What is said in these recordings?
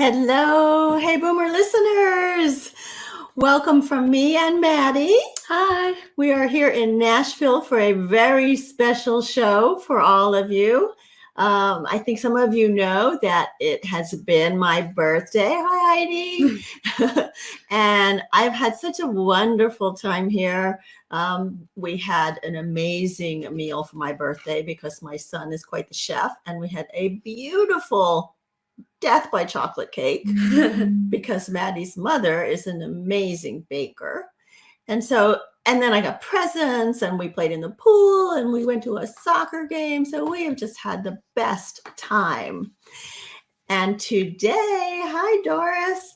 Hello, hey Boomer listeners. Welcome from me and Maddie. Hi. We are here in Nashville for a very special show for all of you. I think some of you know that it has been my birthday. Hi, Heidi. And I've had such a wonderful time here. We had an amazing meal for my birthday because my son is quite the chef, and we had a beautiful death by chocolate cake because Maddie's mother is an amazing baker. And then I got presents and we played in the pool and we went to a soccer game. So we have just had the best time. And today, hi Doris.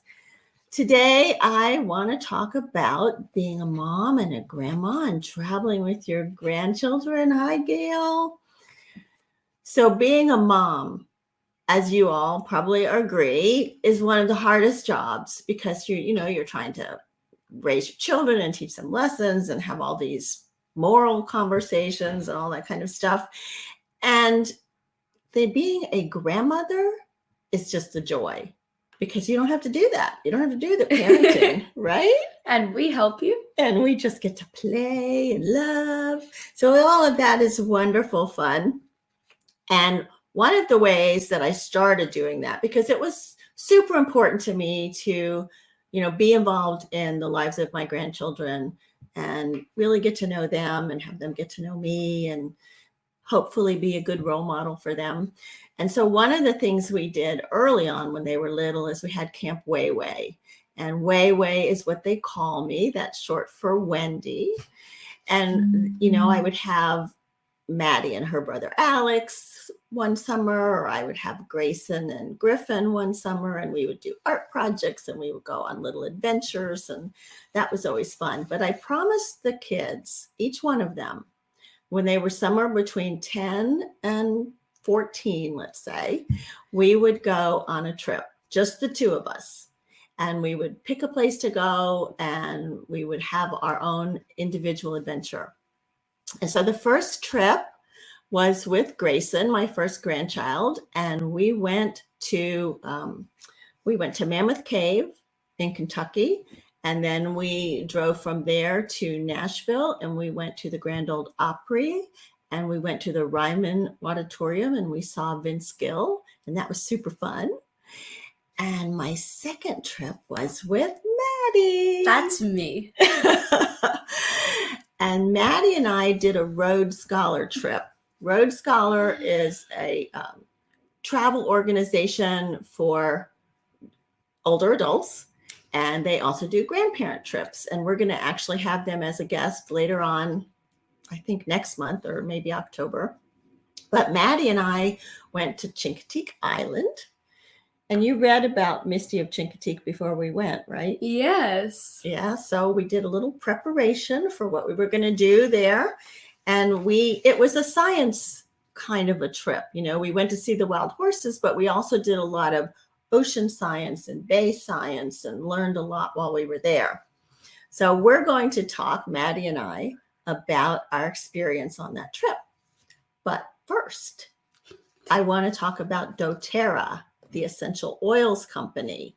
Today I want to talk about being a mom and a grandma and traveling with your grandchildren. Hi Gail. So being a mom, as you all probably agree, is one of the hardest jobs because you're trying to raise your children and teach them lessons and have all these moral conversations and all that kind of stuff. And being a grandmother is just a joy because you don't have to do that. You don't have to do the parenting, right? And we help you. And we just get to play and love. So all of that is wonderful fun. And one of the ways that I started doing that, because it was super important to me to, be involved in the lives of my grandchildren and really get to know them and have them get to know me and hopefully be a good role model for them. And so one of the things we did early on when they were little is we had Camp Wey-Wey. And Wey-Wey is what they call me. That's short for Wendy. And, I would have Maddie and her brother Alex one summer, or I would have Grayson and Griffin one summer, and we would do art projects and we would go on little adventures, and that was always fun. But I promised the kids, each one of them, when they were somewhere between 10 and 14, let's say, we would go on a trip, just the two of us. And we would pick a place to go and we would have our own individual adventure. And so the first trip was with Grayson, my first grandchild, and we went to Mammoth Cave in Kentucky, and then we drove from there to Nashville, and we went to the Grand Ole Opry, and we went to the Ryman Auditorium, and we saw Vince Gill, and that was super fun. And my second trip was with Maddie. That's me. And Maddie and I did a Road Scholar trip. Road Scholar is a travel organization for older adults, and they also do grandparent trips. And we're going to actually have them as a guest later on, I think next month or maybe October. But Maddie and I went to Chincoteague Island. And you read about Misty of Chincoteague before we went, right? Yes. Yeah, so we did a little preparation for what we were going to do there. And it was a science kind of a trip. We went to see the wild horses, but we also did a lot of ocean science and bay science and learned a lot while we were there. So we're going to talk, Maddie and I, about our experience on that trip. But first, I want to talk about doTERRA, the essential oils company.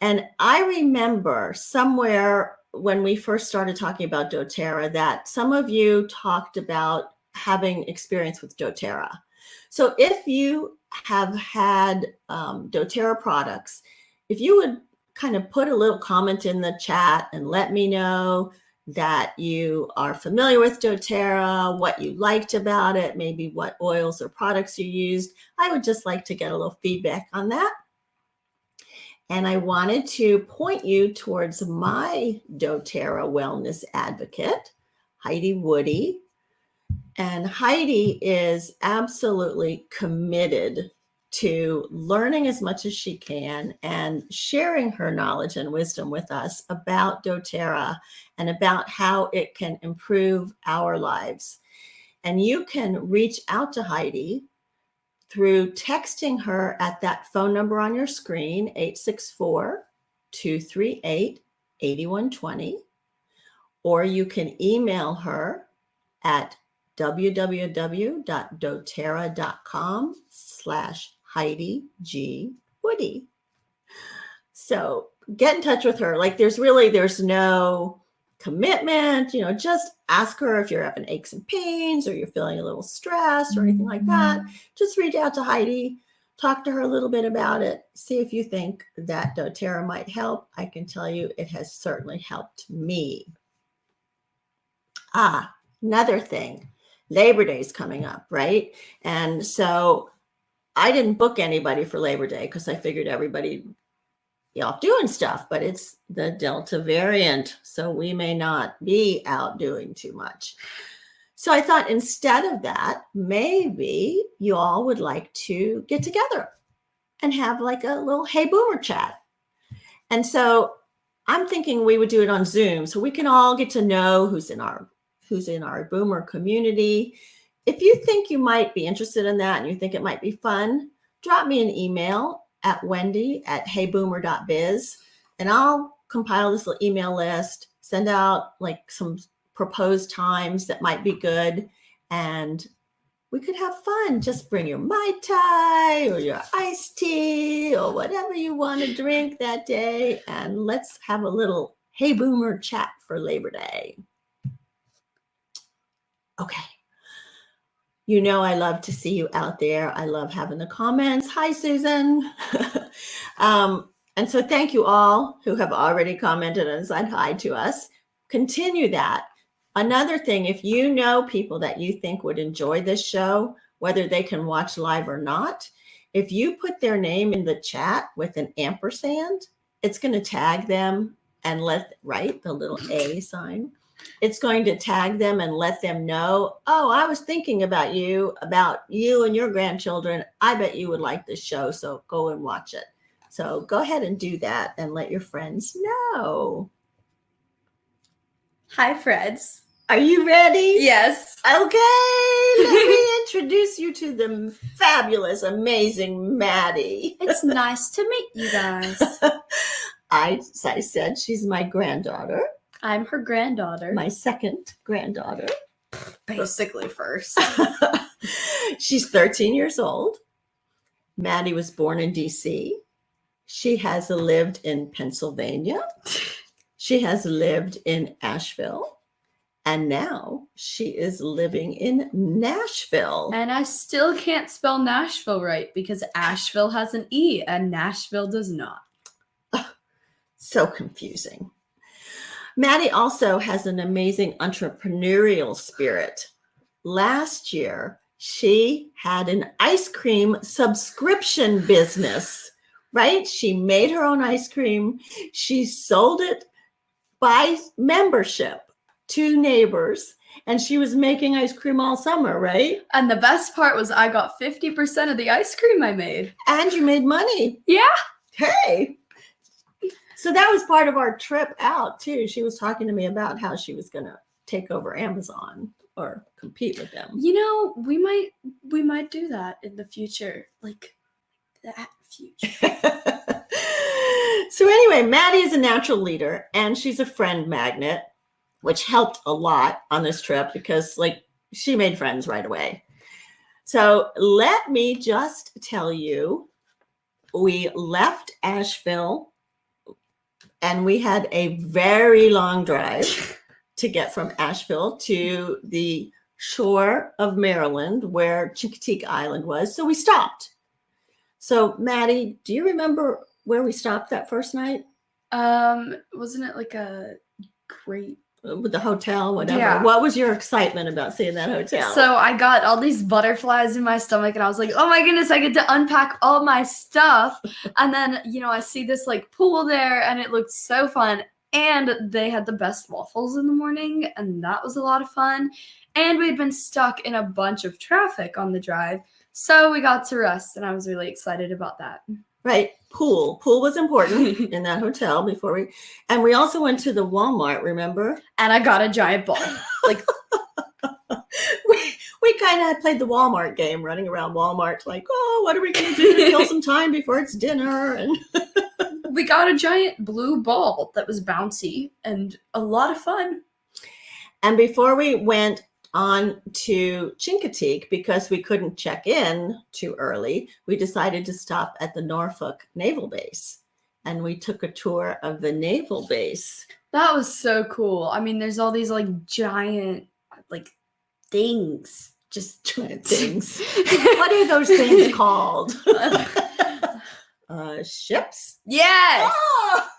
And I remember somewhere when we first started talking about doTERRA that some of you talked about having experience with doTERRA. So if you have had doTERRA products, if you would kind of put a little comment in the chat and let me know that you are familiar with doTERRA, what you liked about it, maybe what oils or products you used. I would just like to get a little feedback on that. And I wanted to point you towards my doTERRA wellness advocate, Heidi Woody. And Heidi is absolutely committed to learning as much as she can and sharing her knowledge and wisdom with us about doTERRA and about how it can improve our lives. And you can reach out to Heidi through texting her at that phone number on your screen, 864-238-8120, or you can email her at www.doterra.com/Heidi G. Woody. So get in touch with her. Like there's no commitment, just ask her if you're having aches and pains or you're feeling a little stressed or anything like that. Just reach out to Heidi, talk to her a little bit about it, see if you think that doTERRA might help. I can tell you it has certainly helped me. Another thing, Labor Day is coming up, right? And so I didn't book anybody for Labor Day because I figured everybody off doing stuff, but it's the Delta variant, so we may not be out doing too much. So I thought instead of that, maybe you all would like to get together and have like a little Hey Boomer chat. And so I'm thinking we would do it on Zoom so we can all get to know who's in our Boomer community. If you think you might be interested in that and you think it might be fun, drop me an email at wendy@heyboomer.biz, and I'll compile this little email list, send out like some proposed times that might be good, and we could have fun. Just bring your Mai Tai or your iced tea or whatever you want to drink that day, and let's have a little Hey Boomer chat for Labor Day. Okay. I love to see you out there. I love having the comments. Hi, Susan. And so thank you all who have already commented and said hi to us. Continue that. Another thing, if you know people that you think would enjoy this show, whether they can watch live or not, if you put their name in the chat with an ampersand, it's going to tag them and the little A sign. It's going to tag them and let them know, oh, I was thinking about you and your grandchildren. I bet you would like this show, so go and watch it. So go ahead and do that and let your friends know. Hi, Freds. Are you ready? Yes. Okay, let me introduce you to the fabulous, amazing Maddie. It's nice to meet you guys. As I said, she's my granddaughter. I'm her granddaughter. My second granddaughter. Basically first. She's 13 years old. Maddie was born in DC. She has lived in Pennsylvania. She has lived in Asheville. And now she is living in Nashville. And I still can't spell Nashville right because Asheville has an E and Nashville does not. So confusing. Maddie also has an amazing entrepreneurial spirit. Last year, she had an ice cream subscription business, right? She made her own ice cream. She sold it by membership to neighbors, and she was making ice cream all summer, right? And the best part was I got 50% of the ice cream I made. And you made money. Yeah. Hey. So that was part of our trip out too. She was talking to me about how she was going to take over Amazon or compete with them. We might do that in the future. Like that future. So anyway, Maddie is a natural leader and she's a friend magnet, which helped a lot on this trip because she made friends right away. So let me just tell you, we left Asheville and we had a very long drive to get from Asheville to the shore of Maryland where Chincoteague Island was. So we stopped. So Maddie, do you remember where we stopped that first night? Wasn't it like a great with the hotel, whatever? Yeah. What was your excitement about seeing that hotel? So I got all these butterflies in my stomach and I was like, oh my goodness, I get to unpack all my stuff. And then, I see this pool there and it looked so fun. And they had the best waffles in the morning and that was a lot of fun. And we'd been stuck in a bunch of traffic on the drive. So we got to rest and I was really excited about that. Right. Pool was important in that hotel and we also went to the Walmart, remember? And I got a giant ball. We kind of played the Walmart game, running around Walmart what are we going to do to kill some time before it's dinner? And we got a giant blue ball that was bouncy and a lot of fun. And before we went on to Chincoteague, because we couldn't check in too early, we decided to stop at the Norfolk Naval Base. and we took a tour of the naval base. That was so cool. I mean, there's all these like giant like things. Just Giant things. What are those things called? Ships? Yes. Oh!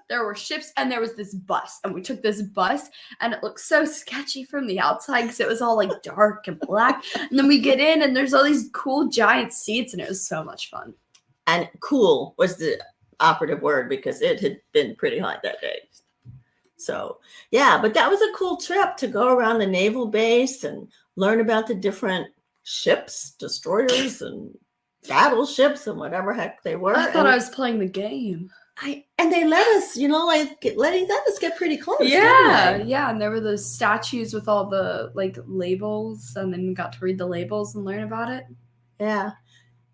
There were ships and there was this bus. And we took this bus and it looked so sketchy from the outside because it was all like dark and black. And then we get in and there's all these cool giant seats and it was so much fun. And cool was the operative word because it had been pretty hot that day. So, yeah, but that was a cool trip to go around the naval base and learn about the different ships, destroyers and battleships and whatever heck they were. I thought I was playing the game. And they let us, let us get pretty close. Yeah, yeah. And there were those statues with all the like labels, and then we got to read the labels and learn about it. Yeah.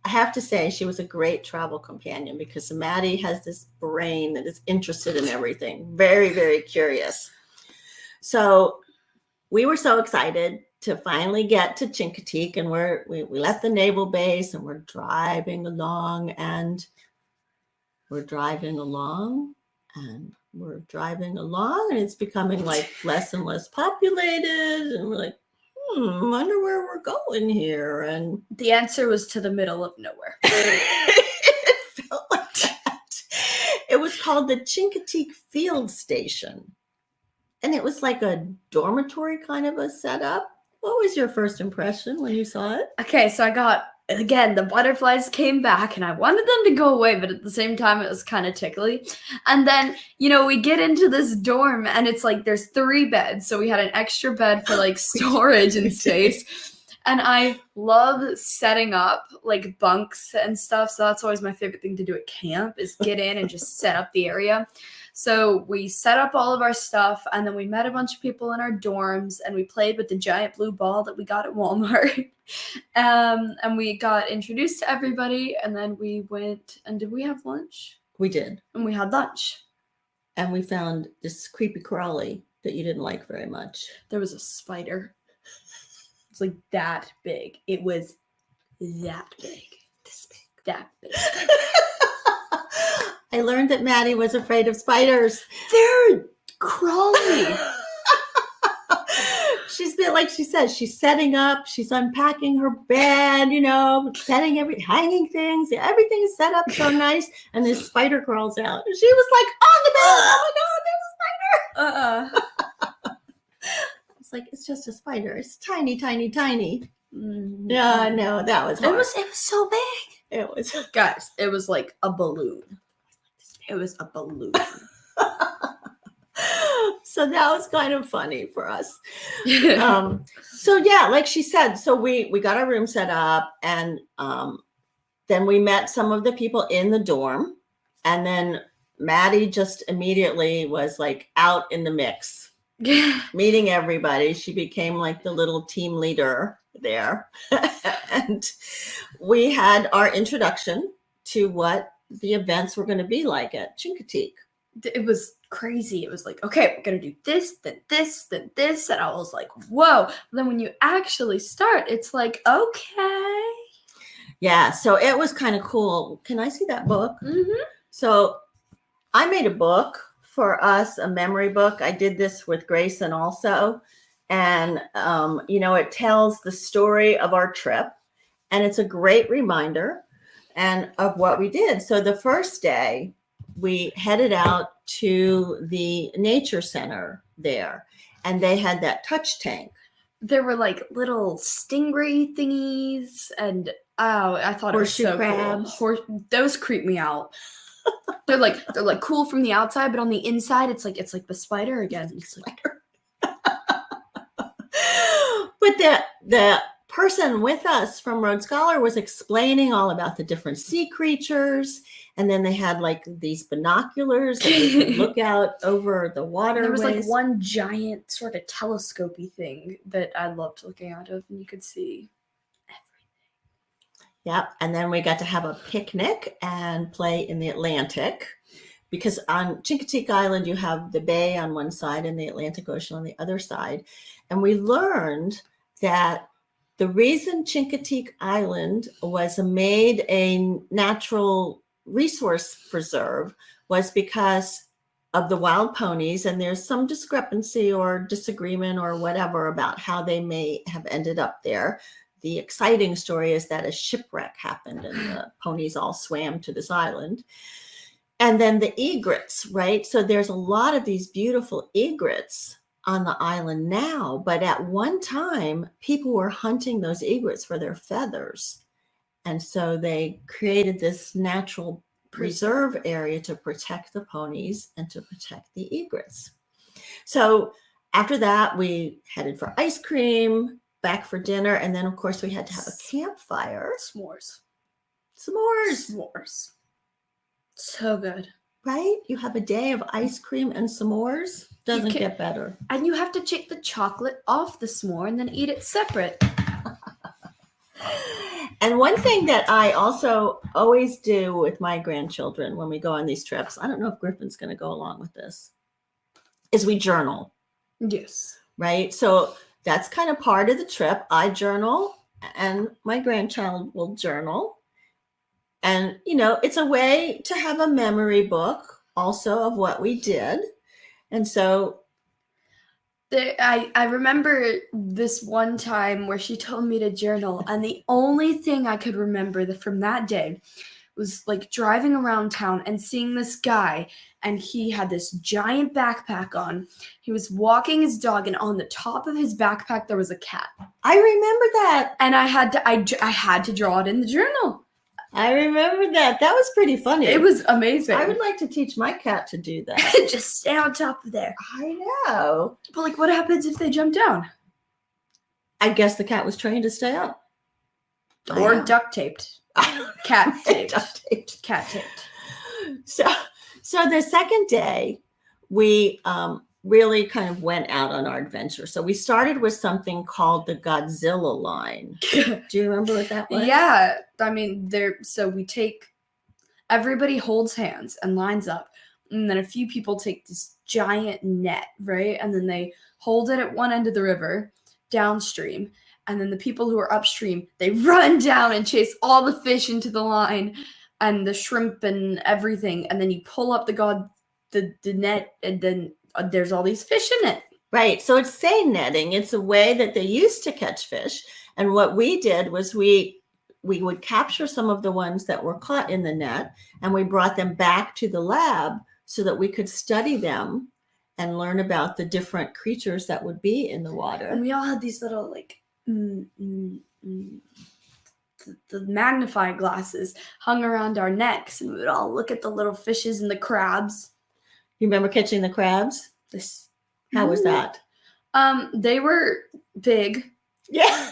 I have to say she was a great travel companion because Maddie has this brain that is interested in everything. Very, very curious. So we were so excited to finally get to Chincoteague, and we left the naval base and we're driving along and it's becoming like less and less populated, and we're like, wonder where we're going here. And the answer was to the middle of nowhere. It felt like that. It was called the Chincoteague Field Station, and it was like a dormitory kind of a setup. What was your first impression when you saw it? Okay, so the butterflies came back and I wanted them to go away, but at the same time, it was kind of tickly. And then, we get into this dorm and it's like there's 3 beds. So we had an extra bed for like storage and space. And I love setting up like bunks and stuff. So that's always my favorite thing to do at camp is get in and just set up the area. So we set up all of our stuff and then we met a bunch of people in our dorms and we played with the giant blue ball that we got at Walmart. And we got introduced to everybody and then we went and did we have lunch? We did. And we had lunch. And we found this creepy crawly that you didn't like very much. There was a spider. It's like that big. It was that big. This big. That big. I learned that Maddie was afraid of spiders. They're crawly. She's been, like she says, she's setting up, she's unpacking her bed, hanging things. Everything is set up so nice. And this spider crawls out. And she was like on the bed. Oh my God, there's a spider. It's like, it's just a spider. It's tiny, tiny, tiny. Mm-hmm. Yeah, no, that was hard. It was so big. It was. Guys, it was like a balloon. It was a balloon. So that was kind of funny for us. So yeah, like she said, so we got our room set up and then we met some of the people in the dorm, and then Maddie just immediately was like out in the mix, meeting everybody. She became like the little team leader there. And we had our introduction to what the events were going to be like at Chincoteague. It was crazy. It was like, okay, we're going to do this, then this, then this. And I was like, whoa. But then when you actually start, it's like, okay. Yeah. So it was kind of cool. Can I see that book? Mm-hmm. So I made a book for us, a memory book. I did this with Grayson also. And, it tells the story of our trip. And it's a great reminder and of what we did. So the first day, we headed out to the nature center there, and they had that touch tank. There were like little stingray thingies, and I thought horseshoe it was so crabs. Cool. Those creep me out. They're like cool from the outside, but on the inside, it's like the spider again. It's like, but the person with us from Road Scholar was explaining all about the different sea creatures. And then they had like these binoculars that you could look out over the water. There was like one giant sort of telescopy thing that I loved looking out of, and you could see everything. Yep. And then we got to have a picnic and play in the Atlantic, because on Chincoteague Island, you have the bay on one side and the Atlantic Ocean on the other side. And we learned that the reason Chincoteague Island was made a natural resource preserve was because of the wild ponies, and there's some discrepancy or disagreement or whatever about how they may have ended up there. The exciting story is that a shipwreck happened and the ponies all swam to this island. And then the egrets, right? So there's a lot of these beautiful egrets on the island now, but at one time, people were hunting those egrets for their feathers. And so they created this natural reserve area to protect the ponies and to protect the egrets. So after that, we headed for ice cream, back for dinner, and then of course we had to have a campfire. S'mores. So good. Right? You have a day of ice cream and s'mores. Doesn't get better. And you have to take the chocolate off the s'more and then eat it separate. And one thing that I also always do with my grandchildren when we go on these trips, I don't know if Griffin's going to go along with this, is we journal. Yes. Right? So that's kind of part of the trip. I journal and my grandchild will journal. And, you know, it's a way to have a memory book also of what we did. And so I remember this one time where she told me to journal, and the only thing I could remember from that day was like driving around town and seeing this guy, and he had this giant backpack on. He was walking his dog, and on the top of his backpack there was a cat. I remember that. And I had to draw it in the journal. I remember that. That was pretty funny. It was amazing. I would like to teach my cat to do that. Just stay on top of there. I know. But like, what happens if they jump down? I guess the cat was trained to stay up. Or duct taped. Cat taped. Duct taped. Cat taped. So the second day, we really kind of went out on our adventure. So we started with something called the Godzilla line. Do you remember what that was? Yeah. I mean, everybody holds hands and lines up. And then a few people take this giant net, right? And then they hold it at one end of the river, downstream. And then the people who are upstream, they run down and chase all the fish into the line and the shrimp and everything. And then you pull up the net, and then there's all these fish in it. Right. So it's seine netting. It's a way that they used to catch fish. And what we did was we would capture some of the ones that were caught in the net, and we brought them back to the lab so that we could study them and learn about the different creatures that would be in the water. And we all had these little like the magnifying glasses hung around our necks, and we would all look at the little fishes and the crabs. You remember catching the crabs? How was that? They were big. Yeah.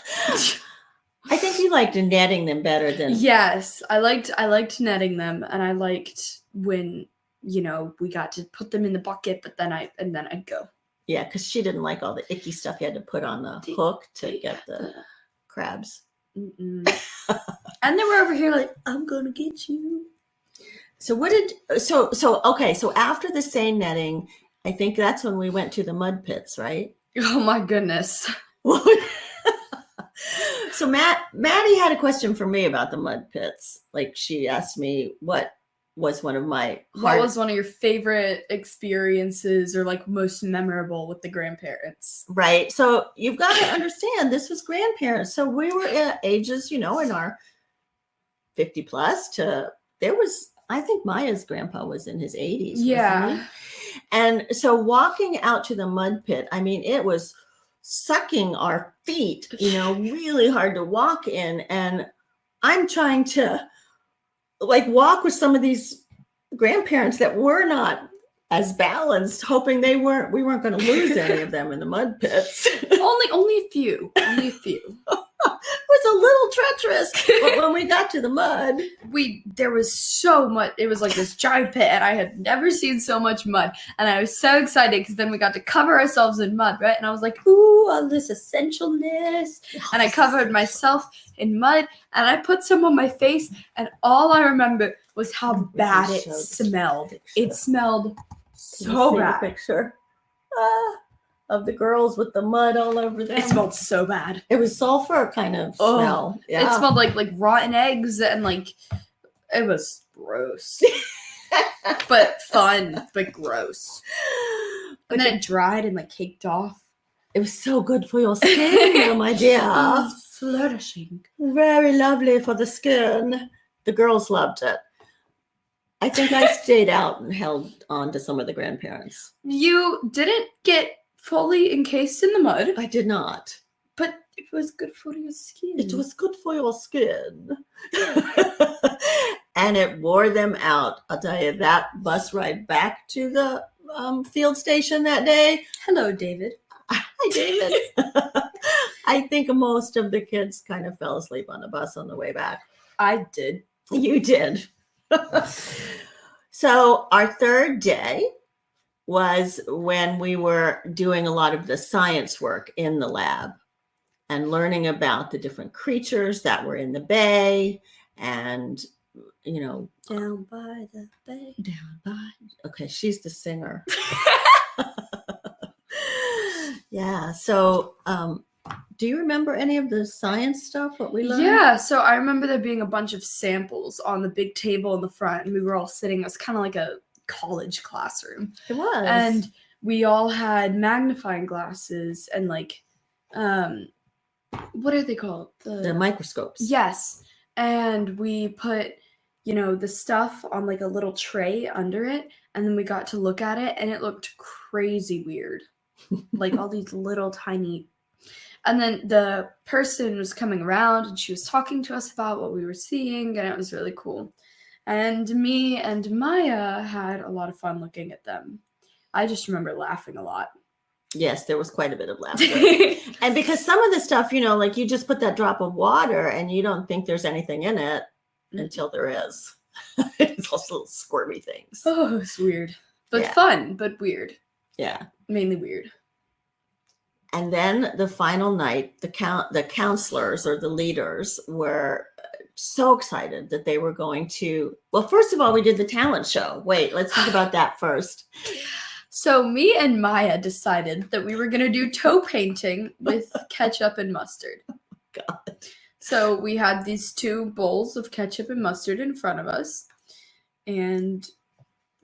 I think you liked netting them better than. Yes, I liked netting them, and I liked when, you know, we got to put them in the bucket, but then I'd go. Yeah, because she didn't like all the icky stuff you had to put on the hook to get the crabs. And they were over here like, I'm gonna get you. So so after the seine netting, I think that's when we went to the mud pits, right? Oh my goodness. So Maddie had a question for me about the mud pits. Like, she asked me what was one of your favorite experiences or like most memorable with the grandparents? Right. So you've got to understand, this was grandparents. So we were at ages, you know, in our 50 plus I think Maya's grandpa was in his 80s. Yeah. And so walking out to the mud pit, I mean, it was sucking our feet, you know, really hard to walk in. And I'm trying to like walk with some of these grandparents that were not as balanced, hoping we weren't going to lose any of them in the mud pits. Only a few. It was a little treacherous, but when we got to the mud, there was so much. It was like this giant pit, and I had never seen so much mud, and I was so excited because then we got to cover ourselves in mud, right? And I was like, ooh, all this essentialness, and I covered myself in mud, and I put some on my face, and all I remember was how bad it smelled. It smelled so bad. Picture of the girls with the mud all over them. It smelled so bad. It was sulfur kind of smell. Yeah. It smelled like rotten eggs and like It was gross. But fun, but gross. And then it dried and like caked off. It was so good for your skin, my dear. Flourishing. Very lovely for the skin. The girls loved it. I think I stayed out and held on to some of the grandparents. You didn't get fully encased in the mud. I did not. But it was good for your skin. It was good for your skin. And it wore them out. I'll tell you, that bus ride back to the field station that day. Hello, David. Hi, David. I think most of the kids kind of fell asleep on the bus on the way back. I did. You did. So our third day was when we were doing a lot of the science work in the lab and learning about the different creatures that were in the bay and, you know, Down by the bay. down by. Okay, she's the singer. Yeah. So, do you remember any of the science stuff? What we learned? Yeah, so I remember there being a bunch of samples on the big table in the front, and we were all sitting. It was kind of like a college classroom. It was. And we all had magnifying glasses and like, what are they called? the microscopes. Yes. And we put, you know, the stuff on like a little tray under it, and then we got to look at it, and it looked crazy weird. Like all these little tiny. And then the person was coming around and she was talking to us about what we were seeing, and it was really cool. And me and Maya had a lot of fun looking at them. I just remember laughing a lot. Yes, there was quite a bit of laughter. And because some of the stuff, you know, like you just put that drop of water and you don't think there's anything in it until there is. It's also little squirmy things. Oh, it's weird. But Yeah. fun, but weird. Yeah. Mainly weird. And then the final night, the counselors or the leaders were so excited that they were going to, well, first of all, we did the talent show. Wait, let's talk about that first. So me and Maya decided that we were going to do toe painting with ketchup and mustard. God. So we had these two bowls of ketchup and mustard in front of us. And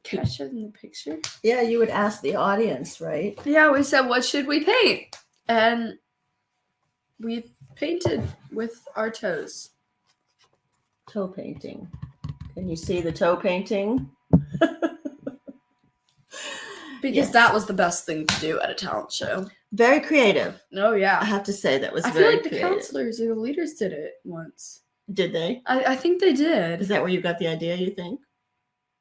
ketchup in the picture? Yeah, you would ask the audience, right? Yeah, we said, what should we paint? And we painted with our toes. Toe painting. Can you see the toe painting? Because Yes. that was the best thing to do at a talent show. Very creative. Oh, I yeah. have to say that was I feel very like the creative. counselors or the leaders did it once. Did they? I think they did. Is that where you got the idea, you think?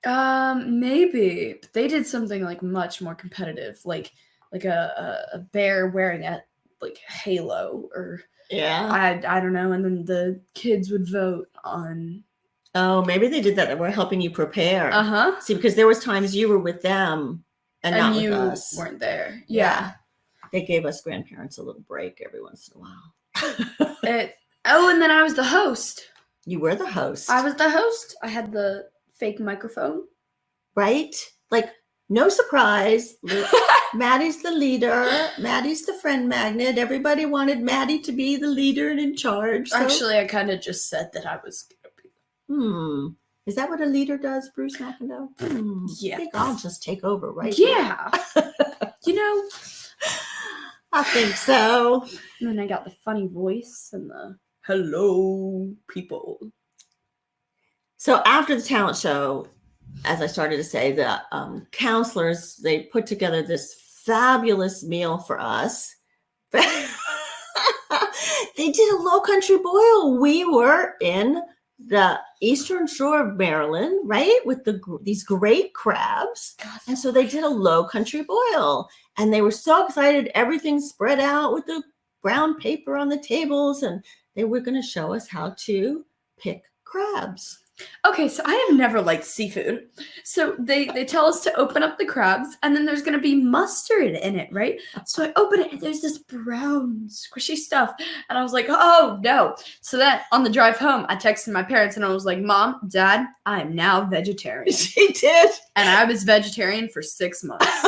Maybe. But they did something like much more competitive, like a bear wearing a like halo, or Yeah. I don't know, and then the kids would vote on. Oh, maybe they did that. They were helping you prepare. Uh-huh. See, because there was times you were with them and not you with us. weren't there. Yeah. They gave us grandparents a little break every once in a while. And then I was the host. You were the host. I was the host. I had the fake microphone. Right? Like, no surprise. Maddie's the leader. Maddie's the friend magnet. Everybody wanted Maddie to be the leader and in charge. So. Actually, I kind of just said that I was going to be. Is that what a leader does, Bruce McIndoe? Yeah. I think I'll just take over, right? Yeah. You know? I think so. And then I got the funny voice and the hello people. So after the talent show, as I started to say, the counselors, they put together this fabulous meal for us. They did a low country boil. We were in the eastern shore of Maryland, right? With these great crabs. And so they did a low country boil. And they were so excited. Everything spread out with the brown paper on the tables. And they were going to show us how to pick crabs. Okay, so I have never liked seafood. So they tell us to open up the crabs, and then there's going to be mustard in it, right? So I open it, and there's this brown, squishy stuff. And I was like, oh, no. So then on the drive home, I texted my parents, and I was like, Mom, Dad, I am now vegetarian. She did. And I was vegetarian for 6 months.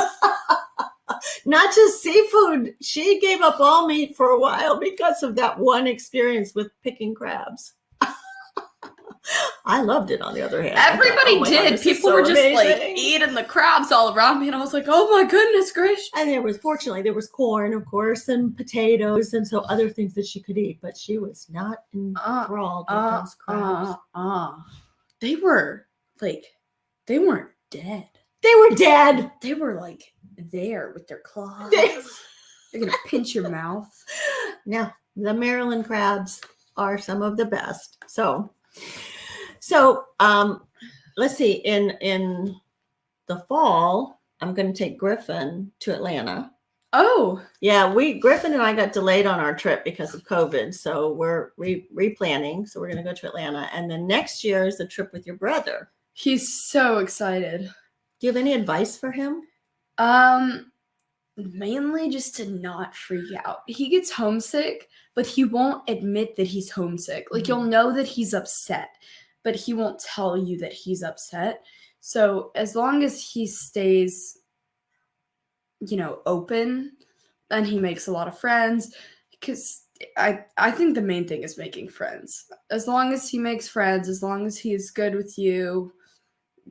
Not just seafood. She gave up all meat for a while because of that one experience with picking crabs. I loved it, on the other hand. I thought, Everybody "Oh my God, did. this is People so were just like amazing." eating the crabs all around me, and I was like, "Oh my goodness gracious!" And fortunately, there was corn, of course, and potatoes, and so other things that she could eat, but she was not enthralled with those crabs. They were like, they weren't dead. They were dead. They were like there with their claws. They- They're gonna pinch your mouth. Now, the Maryland crabs are some of the best. So let's see. In the fall, I'm going to take Griffin to Atlanta. Oh, Yeah, Griffin and I got delayed on our trip because of COVID, so we're replanning. So we're going to go to Atlanta, and then next year is the trip with your brother. he's so excited. Do you have any advice for him? Mainly just to not freak out. He gets homesick, but he won't admit that he's homesick. Like, you'll know that he's upset, but he won't tell you that he's upset. So as long as he stays, open, and he makes a lot of friends, because I think the main thing is making friends. As long as he makes friends, as long as he is good with you,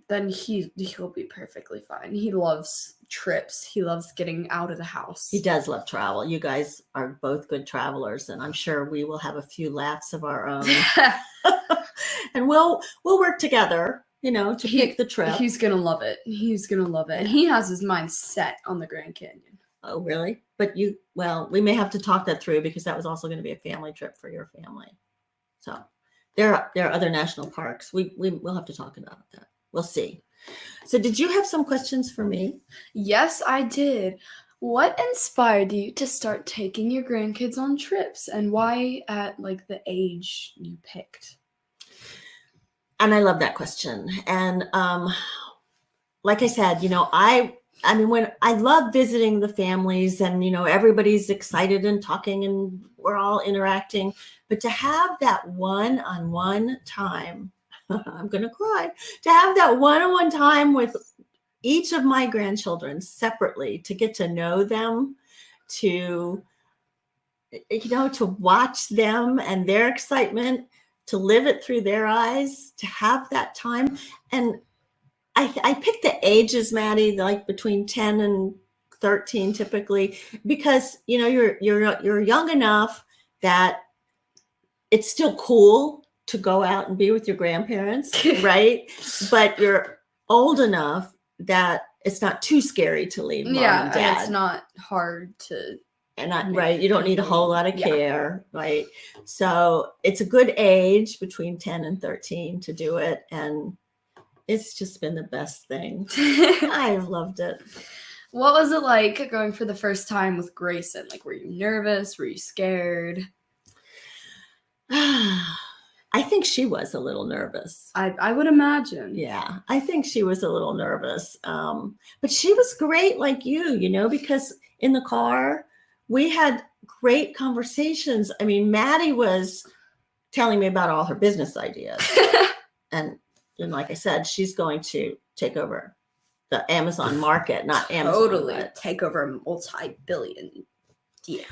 then he'll be perfectly fine. He loves trips. He loves getting out of the house. He does love travel. You guys are both good travelers, and I'm sure we will have a few laughs of our own. And we'll work together, to pick the trip. He's gonna love it. He's gonna love it. And he has his mind set on the Grand Canyon. Oh, really? But we may have to talk that through, because that was also going to be a family trip for your family. So there are other national parks. We'll have to talk about that. We'll see. So did you have some questions for me? Yes, I did. What inspired you to start taking your grandkids on trips, and why at the age you picked? And I love that question. And like I said, I mean, when I love visiting the families, and everybody's excited and talking, and we're all interacting, but to have that one-on-one time, I'm going to cry, to have that one-on-one time with each of my grandchildren separately, to get to know them, to watch them and their excitement, to live it through their eyes, to have that time. And I picked the ages, Maddie, like between 10 and 13 typically, because you're young enough that it's still cool to go out and be with your grandparents, right? But you're old enough that it's not too scary to leave mom and dad. And it's not hard to. And right, you don't need a whole lot of care, right? So it's a good age between 10 and 13 to do it, and it's just been the best thing. I've loved it. What was it like going for the first time with Grayson? Were you nervous? Were you scared? I think she was a little nervous. I would imagine. Yeah, I think she was a little nervous. But she was great, like you, because in the car, we had great conversations. I mean, Maddie was telling me about all her business ideas. And like I said, she's going to take over the Amazon market, not Amazon. Totally take over a multi-billion. Yeah.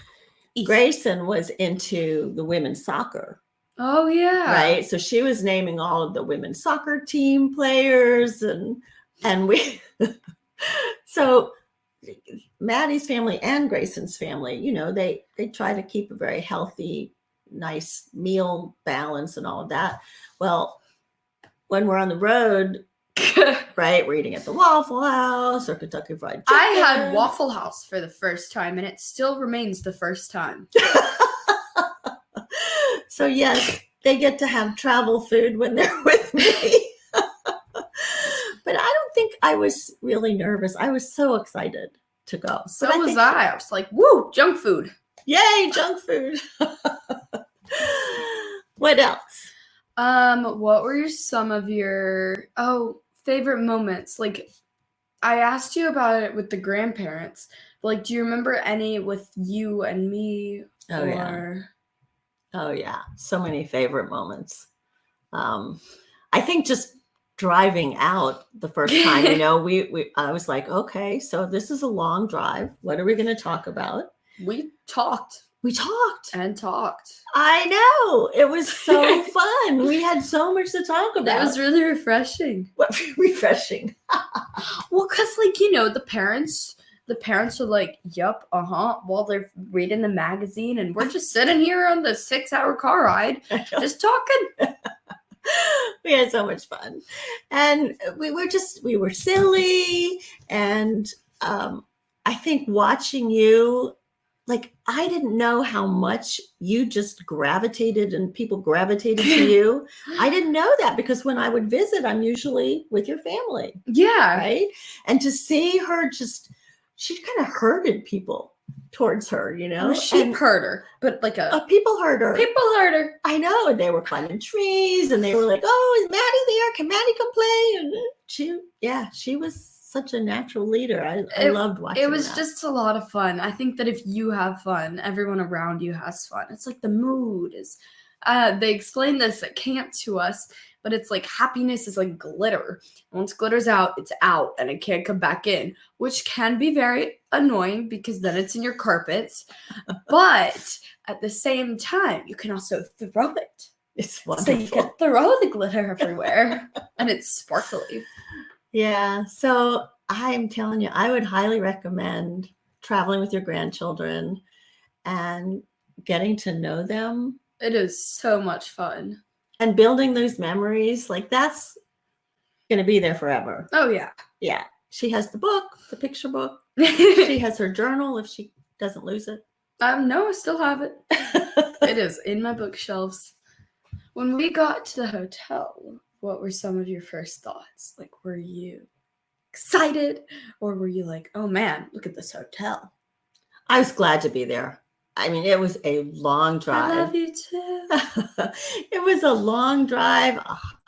Grayson was into the women's soccer. Oh, yeah. Right. So she was naming all of the women's soccer team players, and we, so Maddie's family and Grayson's family, they try to keep a very healthy, nice meal balance and all of that. Well, when we're on the road, right, we're eating at the Waffle House or Kentucky Fried Chicken. I had Waffle House for the first time, and it still remains the first time. So yes, they get to have travel food when they're with me. But I don't think I was really nervous. I was so excited to go. So was I. I was like, woo, junk food. Yay, junk food. What else? What were some of your favorite moments? I asked you about it with the grandparents, but do you remember any with you and me? Oh yeah, so many favorite moments. I think just driving out the first time, I was like, okay, so this is a long drive. What are we going to talk about? We talked. We talked. And talked. I know. It was so fun. We had so much to talk about. That was really refreshing. What, refreshing. Well, because, like, you know, the parents are like, yup, while they're reading the magazine, and we're just sitting here on the 6-hour car ride, just talking. We had so much fun. And we were silly. And I think watching you, like, I didn't know how much you just gravitated and people gravitated to you. I didn't know that because when I would visit, I'm usually with your family. Yeah. Right. And to see her she kind of herded people towards her, you know? A sheep herder, but like a people herder. people herder. I know. And they were climbing trees and they were like, oh, is Maddie there? Can Maddie come play? And she was such a natural leader. I loved watching it. It was that. just a lot of fun. I think that if you have fun, everyone around you has fun. It's like the mood is, they explain this at camp to us, but it's like happiness is like glitter. Once glitter's out, it's out and it can't come back in, which can be very annoying because then it's in your carpets. But at the same time, you can also throw it. It's wonderful. So you can throw the glitter everywhere and it's sparkly. Yeah. So I'm telling you, I would highly recommend traveling with your grandchildren and getting to know them. It is so much fun. And building those memories, like that's going to be there forever. Oh, yeah. Yeah. She has the book, the picture book. She has her journal if she doesn't lose it. No, I still have it. It is in my bookshelves. When we got to the hotel, what were some of your first thoughts? Like, were you excited or were you like, oh man, look at this hotel? I was glad to be there. I mean, it was a long drive. I love you too. It was a long drive,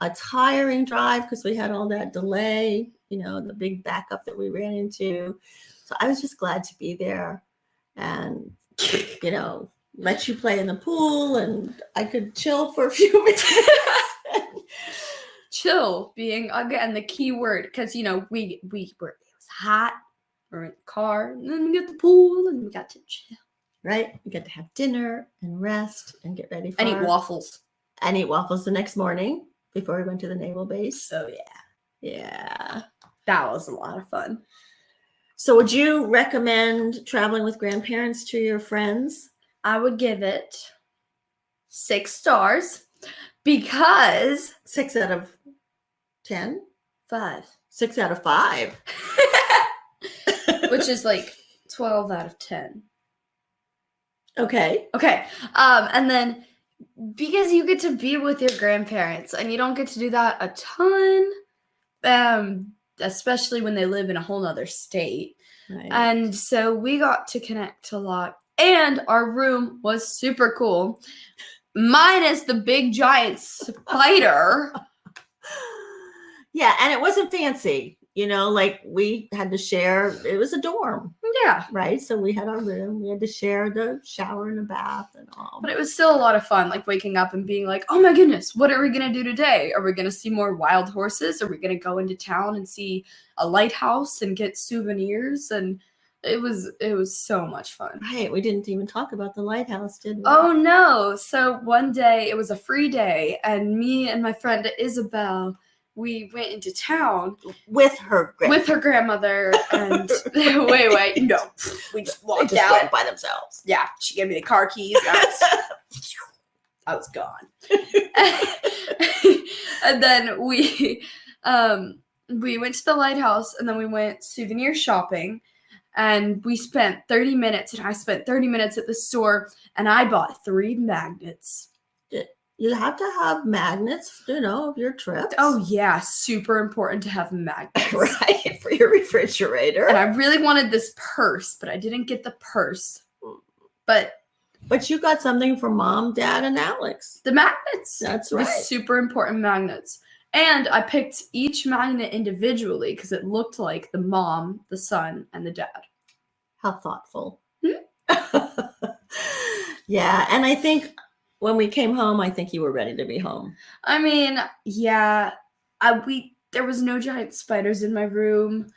a tiring drive because we had all that delay, you know, the big backup that we ran into. So I was just glad to be there and, you know, let you play in the pool and I could chill for a few minutes. Chill being, again, the key word, because, you know, we were, it was hot, we were in the car, and then we got the pool and we got to chill. Right? We got to have dinner and rest and get ready for and eat waffles. And eat waffles the next morning before we went to the naval base. So yeah. Yeah. That was a lot of fun. So would you recommend traveling with grandparents to your friends? I would give it 6 stars because 6 out of 10? 5. 6 out of 5. Which is like 12 out of 10. Okay. And then because you get to be with your grandparents and you don't get to do that a ton, especially when they live in a whole nother state. Right. And so we got to connect a lot. And our room was super cool. Minus the big giant spider. Yeah, and it wasn't fancy. You know, like we had to share, it was a dorm. Yeah. Right? So we had our room. We had to share the shower and the bath and all. But it was still a lot of fun, like waking up and being like, oh my goodness, what are we going to do today? Are we going to see more wild horses? Are we going to go into town and see a lighthouse and get souvenirs? And it was so much fun. Right. We didn't even talk about the lighthouse, did we? Oh, no. So one day, it was a free day, and me and my friend Isabel, we went into town with her grandmother and Wey-Wey. No, we just walked out. Went by themselves. Yeah, she gave me the car keys. I was gone. And then we went to the lighthouse, and then we went souvenir shopping, and we spent 30 minutes, and I spent 30 minutes at the store, and I bought 3 magnets. You have to have magnets, you know, of your trips. Oh, yeah. Super important to have magnets. Right. For your refrigerator. And I really wanted this purse, but I didn't get the purse. But you got something for Mom, Dad, and Alex. The magnets. That's right. The super important magnets. And I picked each magnet individually because it looked like the mom, the son, and the dad. How thoughtful. Yeah. And I think when we came home, I think you were ready to be home. I mean, yeah, there was no giant spiders in my room.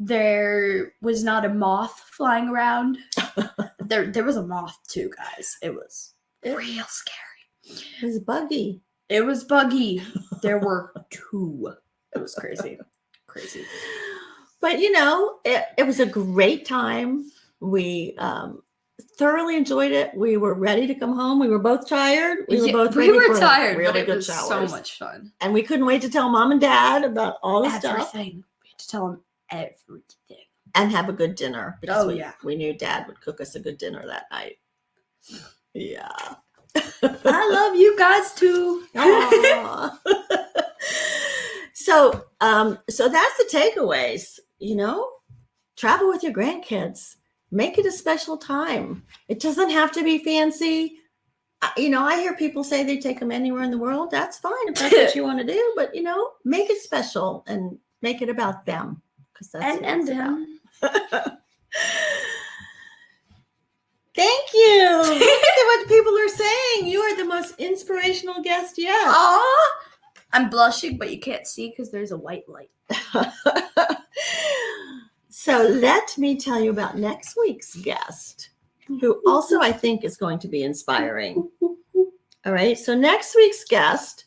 There was not a moth flying around. there was a moth too, guys. It was real scary. It was buggy. It was buggy. There were 2. It was crazy. Crazy. But, you know, it was a great time. We thoroughly enjoyed it. We were ready to come home. We were both tired. We were both ready for tired, really but it good was showers. so much fun. And we couldn't wait to tell Mom and Dad about all the stuff. Everything. We had to tell them everything. And have a good dinner. Because we knew Dad would cook us a good dinner that night. Yeah. I love you guys too. So that's the takeaways. You know, travel with your grandkids. Make it a special time. It doesn't have to be fancy. You know, I hear people say they take them anywhere in the world. That's fine if that's what you want to do. But, you know, make it special and make it about them. Because that's what it's them. about. Thank you. Look at what people are saying. You are the most inspirational guest yet. Aw. I'm blushing, but you can't see because there's a white light. So let me tell you about next week's guest, who also I think is going to be inspiring. All right. So next week's guest,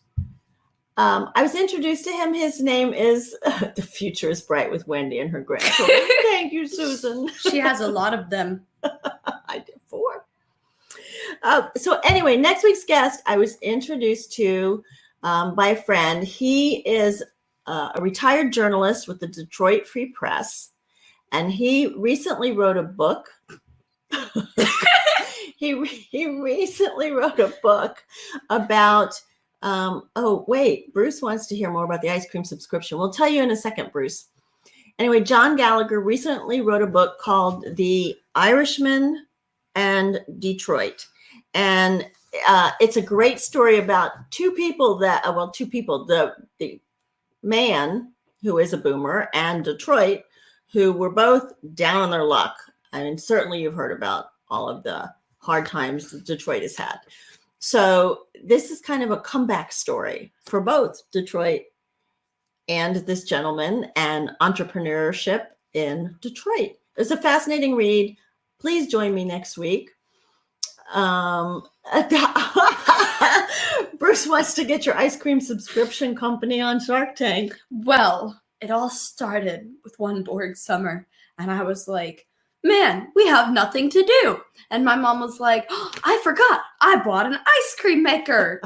I was introduced to him. His name is The Future is Bright with Wendy and her grandchildren. Thank you, Susan. She has a lot of them. I did 4. So anyway, next week's guest, I was introduced to by a friend. He is a retired journalist with the Detroit Free Press. And he recently wrote a book. he recently wrote a book about, Bruce wants to hear more about the ice cream subscription. We'll tell you in a second, Bruce. Anyway, John Gallagher recently wrote a book called The Irishman and Detroit. And it's a great story about 2 people the man who is a boomer and Detroit, who were both down on their luck. I mean, certainly you've heard about all of the hard times Detroit has had. So this is kind of a comeback story for both Detroit and this gentleman and entrepreneurship in Detroit. It's a fascinating read. Please join me next week. Bruce wants to get your ice cream subscription company on Shark Tank. Well, it all started with one bored summer, and I was like, man, we have nothing to do. And my mom was like, oh, I forgot, I bought an ice cream maker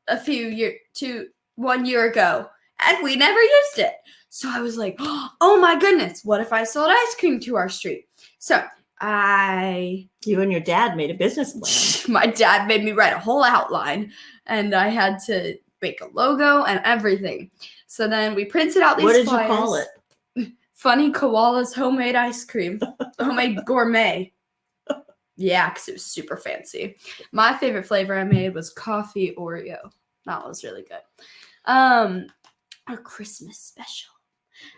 1 year ago, and we never used it. So I was like, oh my goodness, what if I sold ice cream to our street? So you and your dad made a business plan. My dad made me write a whole outline, and I had to make a logo and everything. So then we printed out these flyers. What did you call it? Funny Koala's Homemade Ice Cream. Homemade Gourmet. Yeah, because it was super fancy. My favorite flavor I made was coffee Oreo. That was really good. Our Christmas special.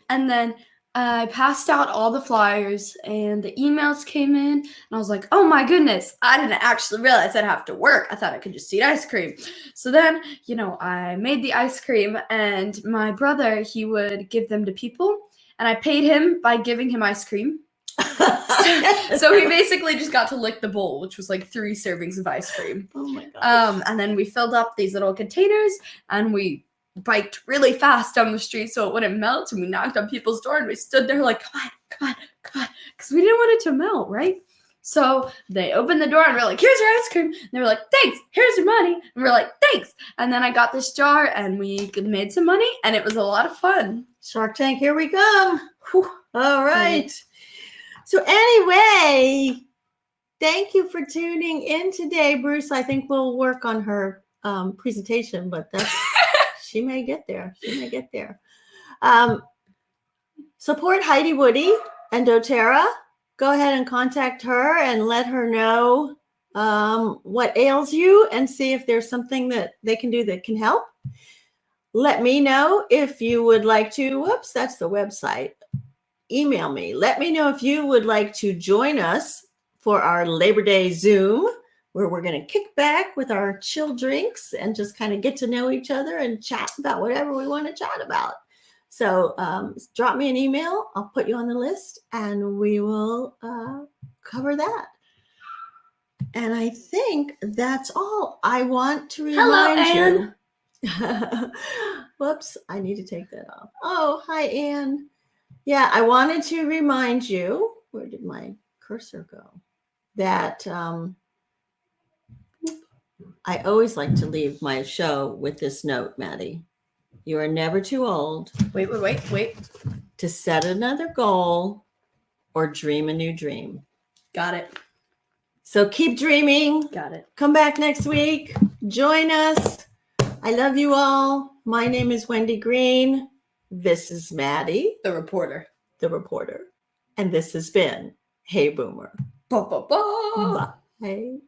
And then I passed out all the flyers, and the emails came in, and I was like, oh my goodness, I didn't actually realize I'd have to work. I thought I could just eat ice cream. So then, I made the ice cream, and my brother, he would give them to people, and I paid him by giving him ice cream. So he basically just got to lick the bowl, which was like 3 servings of ice cream. Oh my gosh. And then we filled up these little containers, and we biked really fast down the street so it wouldn't melt, and we knocked on people's door, and we stood there like, come on, because we didn't want it to melt, right? So they opened the door, and we're like, here's your ice cream. And they were like, thanks, here's your money. And we're like, thanks. And then I got this jar, and we made some money, and it was a lot of fun. Shark Tank, here we come. Whew. All right. So anyway, thank you for tuning in today, Bruce. I think we'll work on her presentation, but that's she may get there. Support Heidi Woody and doTERRA. Go ahead and contact her and let her know what ails you and see if there's something that they can do that can help. Let me know if you would like to, whoops, that's the website. Email me. Let me know if you would like to join us for our Labor Day Zoom, where we're going to kick back with our chill drinks and just kind of get to know each other and chat about whatever we want to chat about. So drop me an email. I'll put you on the list, and we will cover that. And I think that's all. I want to Hello, remind you. Whoops, I need to take that off. Oh, hi, Anne. Yeah, I wanted to remind you, where did my cursor go? That I always like to leave my show with this note, Maddie. You are never too old Wait. to set another goal or dream a new dream. Got it. So keep dreaming. Got it. Come back next week. Join us. I love you all. My name is Wendy Green. This is Maddie, The reporter. And this has been Hey Boomer. Ba, ba, ba. Bye.